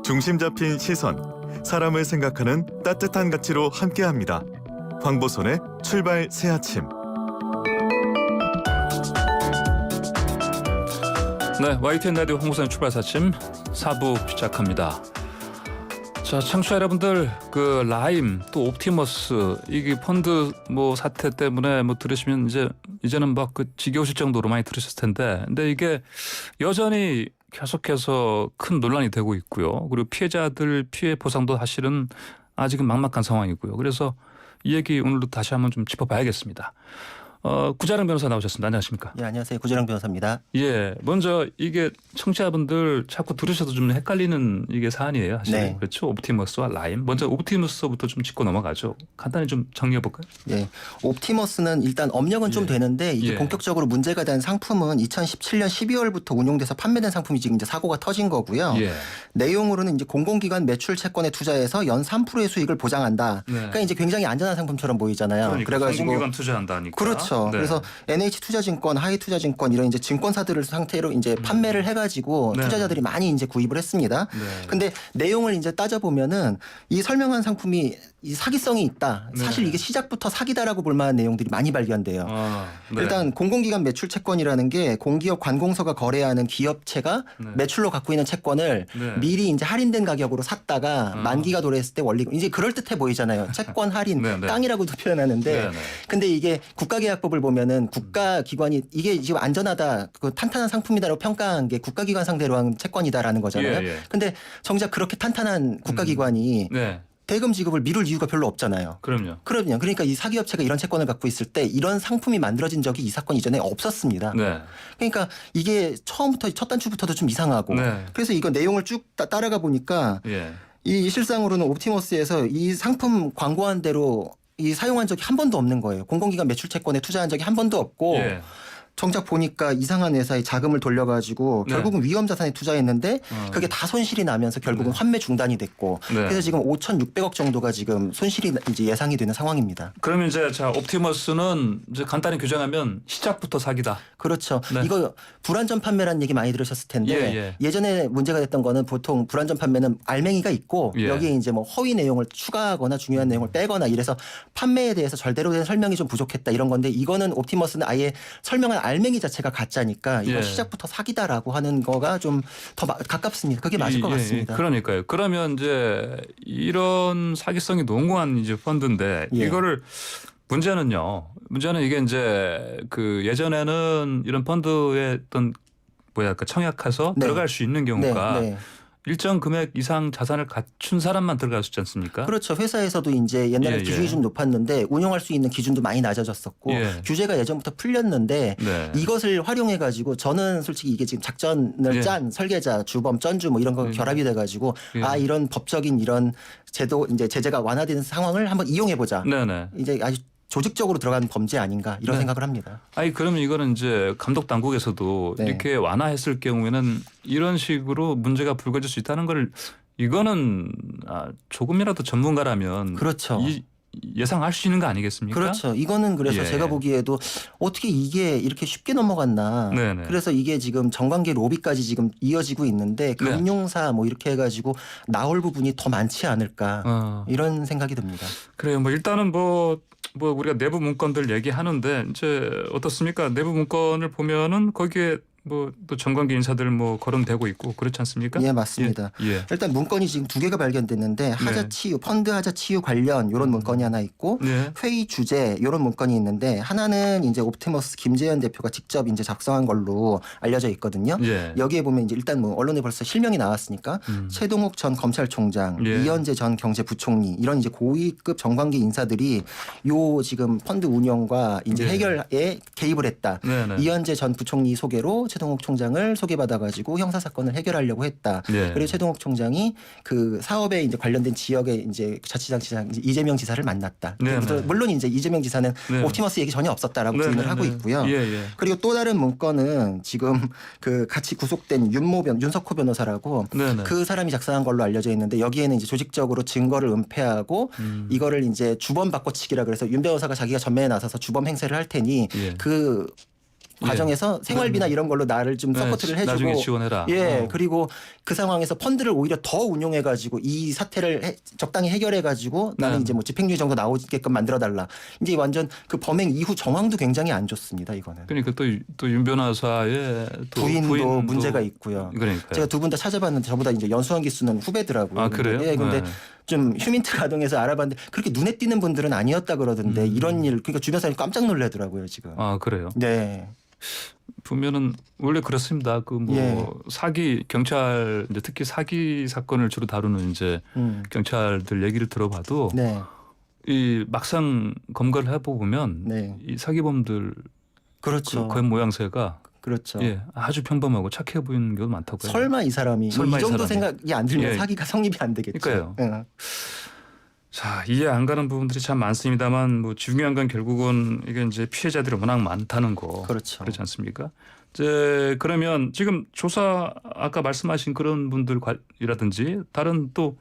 중심 잡힌 시선, 사람을 생각하는 따뜻한 가치로 함께합니다. 황보선의 출발 새아침. 네, YTN 라디오 황보선의 출발 새아침 4부 시작합니다. 자, 청취자 여러분들, 그 라임 또 옵티머스 이게 펀드 사태 때문에 들으시면 이제는 막 그 지겨우실 정도로 많이 들으셨을 텐데, 근데 이게 여전히 계속해서 큰 논란이 되고 있고요. 그리고 피해자들 피해 보상도 사실은 아직은 막막한 상황이고요. 그래서 이 얘기 오늘도 다시 한번 좀 짚어봐야겠습니다. 구자령 변호사 나오셨습니다. 안녕하십니까? 네, 안녕하세요. 구자령 변호사입니다. 예, 먼저 이게 청취자분들 자꾸 들으셔도 좀 헷갈리는 이게 사안이에요. 사실. 네. 그렇죠. 옵티머스와 라임. 먼저 옵티머스부터 좀 짚고 넘어가죠. 간단히 좀 정리해 볼까요? 네, 옵티머스는 일단 업력은 좀 되는데 이게 본격적으로 문제가 된 상품은 2017년 12월부터 운용돼서 판매된 상품이 지금 이제 사고가 터진 거고요. 예. 내용으로는 이제 공공기관 매출 채권에 투자해서 연 3%의 수익을 보장한다. 네. 그러니까 이제 굉장히 안전한 상품처럼 보이잖아요. 그러니까 그래가지고 공공기관 투자한다니까. 그렇죠. 네. 그래서 NH투자증권, 하이투자증권 이런 이제 증권사들을 상태로 이제 판매를 해가지고 네. 투자자들이 많이 이제 구입을 했습니다. 네. 근데 내용을 이제 따져보면은 이 설명한 상품이 이 사기성이 있다. 네. 사실 이게 시작부터 사기다라고 볼 만한 내용들이 많이 발견돼요. 네. 일단 공공기관 매출 채권이라는 게 공기업 관공서가 거래하는 기업체가 네. 매출로 갖고 있는 채권을 네. 미리 이제 할인된 가격으로 샀다가 만기가 도래했을 때 원리금 이제 그럴듯해 보이잖아요. 채권 할인 네, 네. 땅이라고도 표현하는데 네, 네. 근데 이게 국가계약법을 보면은 국가기관이 이게 지금 안전하다, 그 탄탄한 상품이다라고 평가한 게 국가기관 상대로 한 채권이다라는 거잖아요. 예, 예. 근데 정작 그렇게 탄탄한 국가기관이 네. 대금 지급을 미룰 이유가 별로 없잖아요. 그럼요. 그러니까 이 사기업체가 이런 채권을 갖고 있을 때 이런 상품이 만들어진 적이 이 사건 이전에 없었습니다. 네. 그러니까 이게 처음부터 첫 단추부터도 좀 이상하고 네. 그래서 이거 내용을 쭉 따라가 보니까 예. 이 실상으로는 옵티머스에서 이 상품 광고한 대로 이 사용한 적이 한 번도 없는 거예요. 공공기관 매출 채권에 투자한 적이 한 번도 없고 예. 정작 보니까 이상한 회사에 자금을 돌려가지고 네. 결국은 위험 자산에 투자했는데 그게 다 손실이 나면서 결국은 환매 중단이 됐고 네. 그래서 지금 5,600억 정도가 지금 손실이 이제 예상이 되는 상황입니다. 그러면 이제 옵티머스는 이제 간단히 규정하면 시작부터 사기다. 그렇죠. 네. 이거 불안전 판매라는 얘기 많이 들으셨을 텐데 예전에 문제가 됐던 거는 보통 불안전 판매는 알맹이가 있고 예. 여기에 이제 뭐 허위 내용을 추가하거나 중요한 내용을 빼거나 이래서 판매에 대해서 절대로 된 설명이 좀 부족했다 이런 건데 이거는 옵티머스는 아예 설명한 알맹이 자체가 가짜니까 이거 예. 시작부터 사기다라고 하는 거가 좀 더 가깝습니다. 그게 맞을 것 같습니다. 그러니까요. 그러면 이제 이런 사기성이 농후한 이제 펀드인데 예. 이거를 문제는 이게 이제 그 예전에는 이런 펀드에 어떤 청약해서 네. 들어갈 수 있는 경우가 네. 일정 금액 이상 자산을 갖춘 사람만 들어갈 수 있지 않습니까? 그렇죠. 회사에서도 이제 옛날에 예, 기준이 예. 좀 높았는데 운영할 수 있는 기준도 많이 낮아졌었고 예. 규제가 예전부터 풀렸는데 네. 이것을 활용해 가지고 저는 솔직히 이게 지금 작전을 예. 짠 설계자, 주범, 전주 뭐 이런 거 결합이 돼 가지고 예. 이런 법적인 이런 제도 이제 제재가 완화되는 상황을 한번 이용해 보자. 네네. 이제 아주 조직적으로 들어간 범죄 아닌가 이런 네. 생각을 합니다. 그러면 이거는 이제 감독 당국에서도 네. 이렇게 완화했을 경우에는 이런 식으로 문제가 불거질 수 있다는 걸 이거는 조금이라도 전문가라면 그렇죠. 예상할 수 있는 거 아니겠습니까? 그렇죠. 이거는 그래서 예. 제가 보기에도 어떻게 이게 이렇게 쉽게 넘어갔나. 네네. 그래서 이게 지금 정관계 로비까지 지금 이어지고 있는데 네. 금융사 뭐 이렇게 해가지고 나올 부분이 더 많지 않을까 이런 생각이 듭니다. 그래요. 일단은 우리가 내부 문건들 얘기하는데 이제 어떻습니까? 내부 문건을 보면은 거기에 또 정관계 인사들 거론되고 있고 그렇지 않습니까? 예, 맞습니다. 예. 일단 문건이 지금 2개가 발견됐는데 하자 치유, 펀드 하자 치유 관련 이런 문건이 하나 있고 네. 회의 주제 이런 문건이 있는데 하나는 이제 옵티머스 김재현 대표가 직접 이제 작성한 걸로 알려져 있거든요. 예. 여기에 보면 이제 일단 언론에 벌써 실명이 나왔으니까 최동욱 전 검찰총장, 예. 이현재 전 경제부총리 이런 이제 고위급 정관계 인사들이 요 지금 펀드 운영과 이제 예. 해결에 개입을 했다. 네네. 이현재 전 부총리 소개로 최동욱 총장을 소개받아가지고 형사 사건을 해결하려고 했다. 예. 그리고 최동욱 총장이 그 사업에 이제 관련된 지역의 이제 자치단체장 이재명 지사를 만났다. 네네. 물론 이제 이재명 지사는 네. 옵티머스 얘기 전혀 없었다라고 네네네. 부인을 하고 있고요. 예. 그리고 또 다른 문건은 지금 그 같이 구속된 윤석호 변호사라고 네네. 그 사람이 작성한 걸로 알려져 있는데 여기에는 이제 조직적으로 증거를 은폐하고 이거를 이제 주범 바꿔치기라 그래서 윤 변호사가 자기가 전면에 나서서 주범 행세를 할 테니 예. 그 과정에서 생활비나 이런 걸로 나를 좀 서포트를 해주고 나중에 지원해라. 예, 그리고 그 상황에서 펀드를 오히려 더 운용해가지고 이 사태를 적당히 해결해가지고 나는 네. 이제 뭐 집행유예 정도 나오게끔 만들어달라. 이제 완전 그 범행 이후 정황도 굉장히 안 좋습니다. 이거는. 그러니까 또 윤 변호사의 또 부인도 문제가 있고요. 그러니까요. 제가 두 분 다 찾아봤는데 저보다 이제 연수원 기수는 후배더라고요. 아, 그래요? 예, 근데 네. 좀 휴민트 가동해서 알아봤는데 그렇게 눈에 띄는 분들은 아니었다 그러던데 이런 일 그러니까 주변 사람이 깜짝 놀라더라고요 지금. 아, 그래요. 네. 보면은 원래 그렇습니다. 그 뭐 예. 사기 경찰 이제 특히 사기 사건을 주로 다루는 이제 경찰들 얘기를 들어봐도 네. 이 막상 검거를 해보면 네. 이 사기범들 그렇죠. 그 모양새가 그렇죠. 예, 아주 평범하고 착해 보이는 경우도 많다고요. 설마 이 사람이 설마 이 이 정도 사람이. 생각이 안 들면 예. 사기가 성립이 안 되겠죠. 그러니까요. 예. 자, 이해 안 가는 부분들이 참 많습니다만 뭐 중요한 건 결국은 이게 이제 피해자들이 워낙 많다는 거. 그렇죠. 그렇지 않습니까? 이제 그러면 지금 조사 아까 말씀하신 그런 분들이라든지 다른 또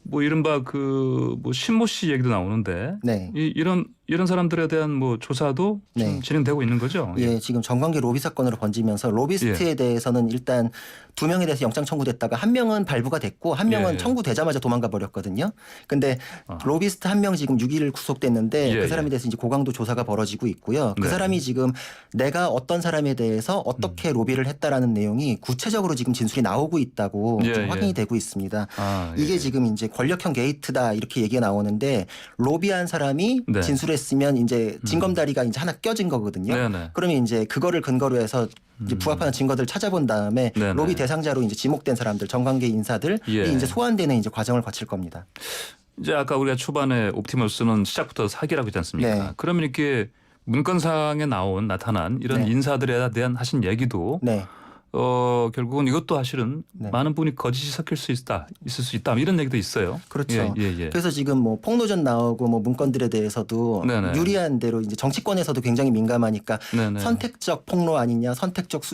뭐 이른바 그 뭐 신모 씨 얘기도 나오는데 네. 이런 사람들에 대한 뭐 조사도 네. 좀 진행되고 있는 거죠. 예, 지금 정관계 로비 사건으로 번지면서 로비스트에 예. 대해서는 일단 2명에 대해서 영장 청구됐다가 1명은 발부가 됐고 1명은 예. 청구되자마자 도망가 버렸거든요. 근데 아. 로비스트 1명 지금 6일 구속됐는데 예, 그 사람에 예. 대해서 이제 고강도 조사가 벌어지고 있고요. 그 네. 사람이 지금 내가 어떤 사람에 대해서 어떻게 로비를 했다라는 내용이 구체적으로 지금 진술이 나오고 있다고 예, 지금 예. 확인이 되고 있습니다. 아, 이게 예. 지금 이제 권력형 게이트다 이렇게 얘기가 나오는데 로비한 사람이 네. 진술했으면 이제 징검다리가 이제 하나 껴진 거거든요. 네네. 그러면 이제 그거를 근거로 해서 이제 부합하는 증거들을 찾아본 다음에 네네. 로비 대상자로 이제 지목된 사람들, 정관계 인사들이 예. 이제 소환되는 이제 과정을 거칠 겁니다. 이제 아까 우리가 초반에 옵티머스는 시작부터 사기라고 했지 않습니까? 네. 그러면 이렇게 문건상에 나타난 이런 네. 인사들에 대한 하신 얘기도 네. 결국은 이것도 사실은 네. 많은 분이 거짓이 섞일 수 있을 수 있다 이런 얘기도 있어요. 그렇죠. 예. 그래서 지금 뭐 폭로전 나오고 뭐 문건들에 대해서도 네네. 유리한 대로 이제 정치권에서도 굉장히 민감하니까 네네. 선택적 폭로 아니냐, 선택적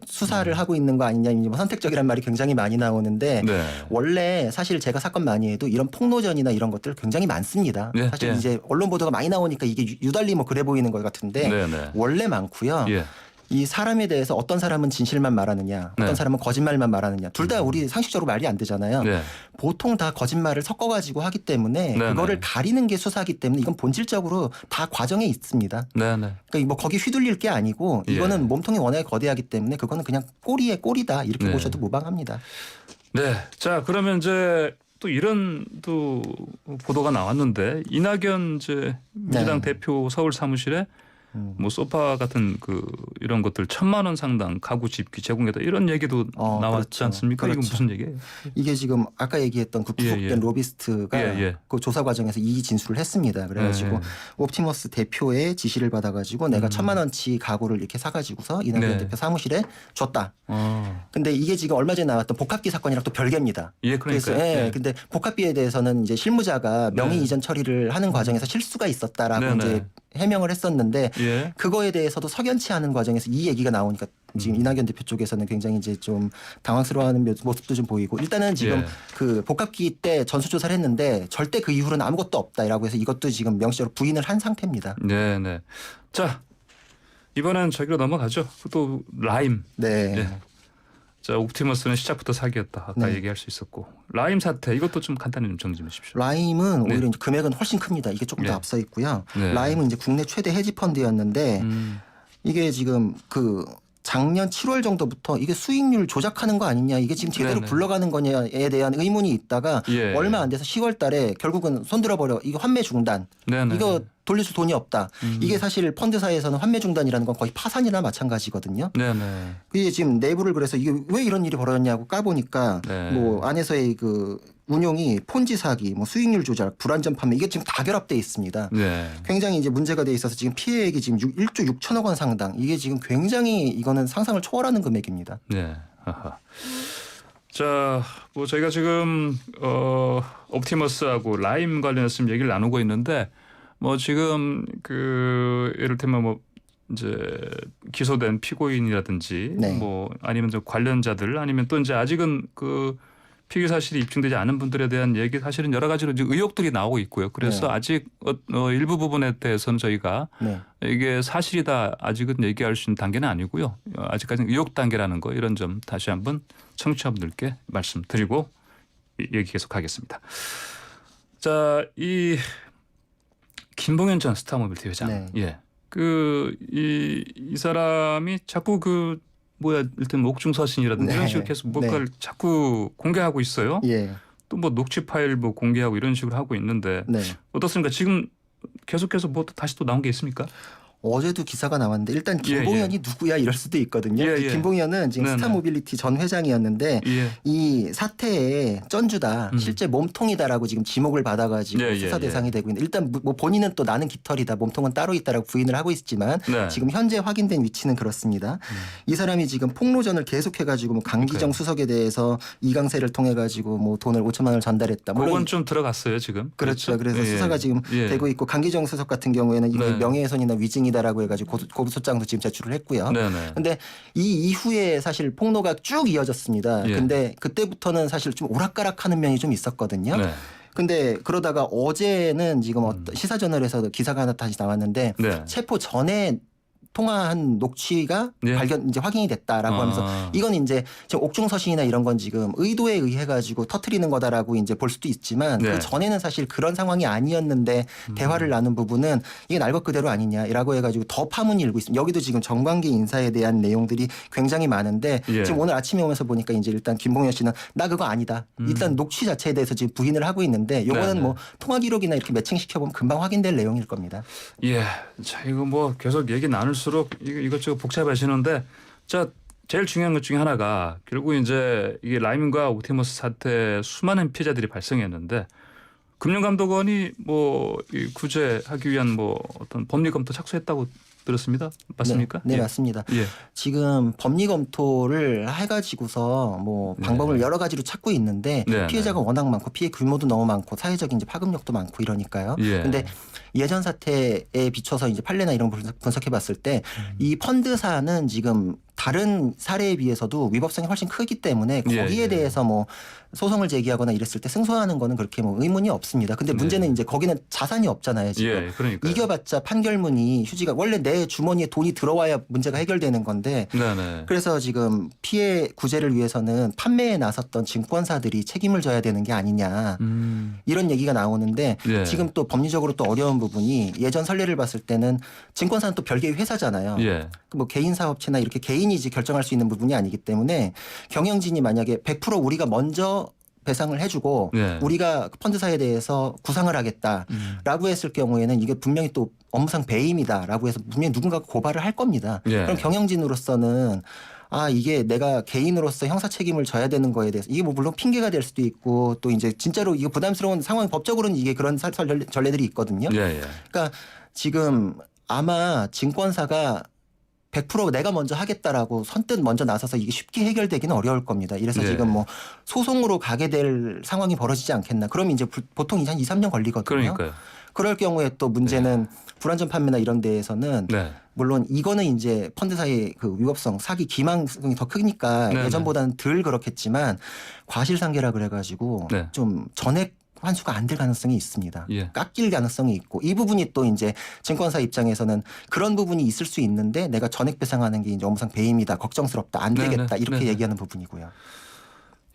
수사를 하고 있는 거 아니냐, 뭐 선택적이란 말이 굉장히 많이 나오는데 네. 원래 사실 제가 사건 많이 해도 이런 폭로전이나 이런 것들 굉장히 많습니다. 네, 사실 예. 이제 언론 보도가 많이 나오니까 이게 유달리 뭐 그래 보이는 것 같은데 네네. 원래 많고요. 예. 이 사람에 대해서 어떤 사람은 진실만 말하느냐, 어떤 네. 사람은 거짓말만 말하느냐, 둘 다 우리 상식적으로 말이 안 되잖아요. 네. 보통 다 거짓말을 섞어가지고 하기 때문에 네네. 그거를 가리는 게 수사기 때문에 이건 본질적으로 다 과정에 있습니다. 네네. 그러니까 뭐 거기 휘둘릴 게 아니고 예. 이거는 몸통이 워낙에 거대하기 때문에 그거는 그냥 꼬리에 꼬리다 이렇게 네. 보셔도 무방합니다. 네. 자, 그러면 이제 또 이런 또 보도가 나왔는데 이낙연 이제 민주당 네. 대표 서울 사무실에 뭐 소파 같은 그 이런 것들 1,000만 원 상당 가구 집기 제공했다 이런 얘기도 나왔지 그렇죠. 않습니까? 이건 그렇죠. 무슨 얘기예요? 이게 지금 아까 얘기했던 그 구속된 예, 예. 로비스트가 예. 그 조사 과정에서 이 진술을 했습니다. 그래가지고 예. 옵티머스 대표의 지시를 받아가지고 내가 1,000만 원치 가구를 이렇게 사가지고서 이낙연 네. 대표 사무실에 줬다. 어. 근데 이게 지금 얼마 전에 나왔던 복합기 사건이랑 또 별개입니다. 예, 그러니까. 예. 근데 복합비에 대해서는 이제 실무자가 명의 네. 이전 처리를 하는 과정에서 실수가 있었다라고 네네. 이제 해명을 했었는데 예. 그거에 대해서도 석연치 않은 과정에서 이 얘기가 나오니까 지금 이낙연 대표 쪽에서는 굉장히 이제 좀 당황스러워하는 모습도 좀 보이고 일단은 지금 예. 그 복합기 때 전수조사를 했는데 절대 그 이후로는 아무것도 없다라고 해서 이것도 지금 명시적으로 부인을 한 상태입니다. 네. 자, 이번엔 저기로 넘어가죠. 또 라임. 네. 예. 자, 옵티머스는 시작부터 사기였다. 아까 네. 얘기할 수 있었고. 라임 사태 이것도 좀 간단히 좀 정리 좀 해주십시오. 라임은 네. 오히려 이제 금액은 훨씬 큽니다. 이게 조금 더 네. 앞서 있고요. 네. 라임은 이제 국내 최대 헤지 펀드였는데 이게 지금 그 작년 7월 정도부터 이게 수익률 조작하는 거 아니냐 이게 지금 제대로 네네. 굴러가는 거냐에 대한 의문이 있다가 예. 얼마 안 돼서 10월 달에 결국은 손들어 버려 이거 환매 중단 네네. 이거 돌려줄 돈이 없다. 이게 사실 펀드사에서는 환매 중단이라는 건 거의 파산이나 마찬가지거든요. 네네. 이게 지금 내부를 그래서 이게 왜 이런 일이 벌어졌냐고 까보니까 네. 뭐 안에서의 그 운용이 폰지 사기, 뭐 수익률 조작, 불안전 판매 이게 지금 다 결합돼 있습니다. 네. 굉장히 이제 문제가 돼 있어서 지금 피해액이 지금 1조 6천억 원 상당. 이게 지금 굉장히 이거는 상상을 초월하는 금액입니다. 네. 아하. 자, 뭐 저희가 지금 옵티머스하고 라임 관련해서 지금 얘기를 나누고 있는데 뭐 지금 그 이를테면 뭐 이제 기소된 피고인이라든지 네. 뭐 아니면 저 관련자들 아니면 또 이제 아직은 그 피의 사실이 입증되지 않은 분들에 대한 얘기 사실은 여러 가지로 이제 의혹들이 나오고 있고요. 그래서 네. 아직 일부 부분에 대해서는 저희가 네. 이게 사실이다 아직은 얘기할 수 있는 단계는 아니고요. 아직까지는 의혹 단계라는 거 이런 점 다시 한번 청취자분들께 말씀드리고 얘기 계속하겠습니다. 자, 이 김봉현 전 스타모빌티 회장, 네. 예, 이 사람이 자꾸 일단 옥중서신이라든지 네. 이런 식으로 계속 뭔가를 자꾸 공개하고 있어요. 예. 또 뭐 녹취 파일 뭐 공개하고 이런 식으로 하고 있는데 네. 어떻습니까? 지금 계속해서 뭐 다시 또 나온 게 있습니까? 어제도 기사가 나왔는데 일단 김봉현이 누구야 이럴 수도 있거든요. 예, 이 예. 김봉현은 지금 네네. 스타모빌리티 전 회장이었는데 예. 이 사태의 쩐주다, 실제 몸통이다라고 지금 지목을 받아가지고 예, 예, 수사 예. 대상이 되고 있는데 일단 뭐 본인은 또 나는 깃털이다, 몸통은 따로 있다라고 부인을 하고 있지만 네. 지금 현재 확인된 위치는 그렇습니다. 이 사람이 지금 폭로전을 계속해가지고 뭐 강기정 그러니까요. 수석에 대해서 이강세를 통해가지고 뭐 돈을 5천만 원을 전달했다. 물론 그건 좀 들어갔어요 지금. 그렇죠. 그래서 예, 수사가 지금 예. 되고 있고 강기정 수석 같은 경우에는 이거 네. 명예훼손이나 위증이다라고 해가지고 고소장도 지금 제출을 했고요. 네네. 근데 이 이후에 사실 폭로가 쭉 이어졌습니다. 예. 근데 그때부터는 사실 좀 오락가락하는 면이 좀 있었거든요. 네. 근데 그러다가 어제는 지금 어떤 시사저널에서 기사가 하나 다시 나왔는데 네. 체포 전에 통화한 녹취가 예. 이제 확인이 됐다라고 하면서 이건 이제 지금 옥중서신이나 이런 건 지금 의도에 의해 가지고 터트리는 거다라고 이제 볼 수도 있지만 네. 그 전에는 사실 그런 상황이 아니었는데 대화를 나눈 부분은 이게 날 것 그대로 아니냐라고 해가지고 더 파문이 일고 있습니다. 여기도 지금 정관계 인사에 대한 내용들이 굉장히 많은데 예. 지금 오늘 아침에 오면서 보니까 이제 일단 김봉현 씨는 나 그거 아니다. 일단 녹취 자체에 대해서 지금 부인을 하고 있는데 요거는 네네. 뭐 통화 기록이나 이렇게 매칭시켜 보면 금방 확인될 내용일 겁니다. 예. 자, 이거 뭐 계속 얘기 나눌수록 이것저것 복잡해지는데 자, 제일 중요한 것 중에 하나가 결국 이제 이게 라임과 옵티머스 사태 수많은 피해자들이 발생했는데 금융감독원이 이 구제하기 위한 어떤 법리 검토 착수했다고 들었습니다. 맞습니까? 네, 예. 맞습니다. 예. 지금 법리 검토를 해가지고서 뭐 방법을 네. 여러 가지로 찾고 있는데 네, 피해자가 워낙 많고 피해 규모도 너무 많고 사회적인 이제 파급력도 많고 이러니까요. 예. 근데 예전 사태에 비춰서 이제 판례나 이런 걸 분석해봤을 때 이 펀드사는 지금 다른 사례에 비해서도 위법성이 훨씬 크기 때문에 거기에 예, 예. 대해서 뭐 소송을 제기하거나 이랬을 때 승소하는 거는 그렇게 뭐 의문이 없습니다. 근데 문제는 네. 이제 거기는 자산이 없잖아요. 지금. 예, 그러니까 이겨봤자 판결문이 휴지가 원래 내 주머니에 돈이 들어와야 문제가 해결되는 건데 네네. 그래서 지금 피해 구제를 위해서는 판매에 나섰던 증권사들이 책임을 져야 되는 게 아니냐 이런 얘기가 나오는데 예. 지금 또 법리적으로 또 어려운 부분이 예전 선례를 봤을 때는 증권사는 또 별개의 회사잖아요. 예. 뭐 개인 사업체나 이렇게 개인이 이제 결정할 수 있는 부분이 아니기 때문에 경영진이 만약에 100% 우리가 먼저 배상을 해주고 네. 우리가 펀드사에 대해서 구상을 하겠다라고 했을 경우에는 이게 분명히 또 업무상 배임이다라고 해서 분명히 누군가가 고발을 할 겁니다. 예. 그럼 경영진으로서는 이게 내가 개인으로서 형사 책임을 져야 되는 거에 대해서 이게 뭐 물론 핑계가 될 수도 있고 또 이제 진짜로 이거 부담스러운 상황 법적으로는 이게 그런 전례들이 있거든요. 예, 예. 그러니까 지금 아마 증권사가 100% 내가 먼저 하겠다라고 선뜻 먼저 나서서 이게 쉽게 해결되기는 어려울 겁니다. 이래서 네. 지금 뭐 소송으로 가게 될 상황이 벌어지지 않겠나. 그럼 이제 보통 이제 한 2, 3년 걸리거든요. 그러니까요. 그럴 경우에 또 문제는 불안전 판매나 이런 데에서는 네. 물론 이거는 이제 펀드사의 그 위법성, 사기 기망성이 더 크니까 네, 예전보다는 덜 그렇겠지만 과실상계라 그래가지고 네. 좀 전액 환수가 안 될 가능성이 있습니다. 예. 깎일 가능성이 있고 이 부분이 또 이제 증권사 입장에서는 그런 부분이 있을 수 있는데 내가 전액 배상하는 게 이제 업무상 배임이다, 걱정스럽다, 안 네, 되겠다 네, 이렇게 네, 네. 얘기하는 부분이고요.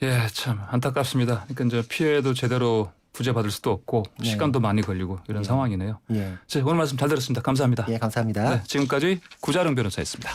예, 참 안타깝습니다. 그러니까 이제 피해도 제대로 구제받을 수도 없고 네. 시간도 많이 걸리고 이런 상황이네요. 예, 자, 오늘 말씀 잘 들었습니다. 감사합니다. 예, 감사합니다. 네, 지금까지 구자룡 변호사였습니다.